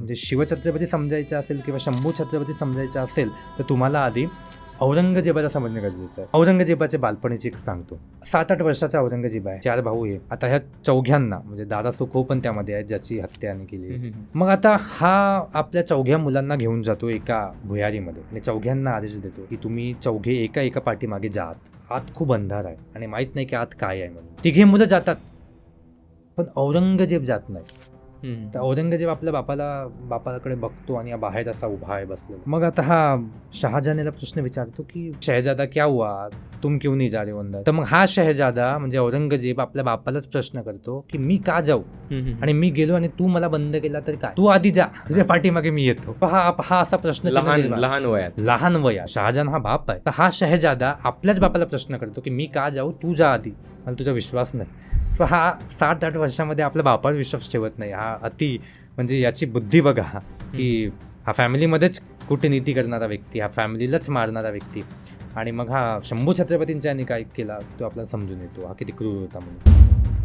म्हणजे शिवछत्रपती समजायचं असेल किंवा शंभू छत्रपती समजायचं असेल तर तुम्हाला आधी औरंगजेबाला समजणं गरजेचं आहे. औरंगजेबाच्या बालपणीची एक सांगतो. 7-8 वर्षाचा औरंगजेब आहे, 4 भाऊ आहे. आता ह्या चौघ्यांना म्हणजे दादा सुखो पण त्यामध्ये आहे, ज्याची हत्या त्याने केली. मग आता हा आपल्या चौघ्या मुलांना घेऊन जातो एका भुयारीमध्ये आणि चौघ्यांना आदेश देतो की तुम्ही चौघे एका पाठीमागे जात. आत खूप अंधार आहे आणि माहित नाही की आत काय आहे म्हणून. तिघे मुलं जातात पण औरंगजेब जात नाही. तर औरंगजेब आपल्या बापाकडे बघतो आणि बाहेर असा उभा आहे बसलेला. मग आता हा शहाजहानला प्रश्न विचारतो की शहजादा क्या हुआ, तुम क्यों नहीं जा रहे हो अंदर. तर मग हा शहजादा म्हणजे औरंगजेब आपल्या बापालाच प्रश्न करतो की मी का जाऊ आणि मी गेलो आणि तू मला बंद केला तर काय, तू आधी जा, तुझ्या पाठीमागे मी येतो. हा असा प्रश्न लहान वयात शहाजहान हा बाप आहे. तर हा शहजादा आपल्याच बापाला प्रश्न करतो की मी का जाऊ, तू जा आधी, मला तुझा विश्वास नाही. सो हा 7-8 वर्षामध्ये आपल्या बापावर विश्वास ठेवत नाही. हा अति म्हणजे याची बुद्धी बघा की हा फॅमिलीमध्येच कूटनीती करणारा व्यक्ती, हा फॅमिलीलाच मारणारा व्यक्ती. आणि मग हा शंभू छत्रपतींच्या यांनी काय केला तो आपल्याला समजून येतो हा किती क्रूर होता म्हणून.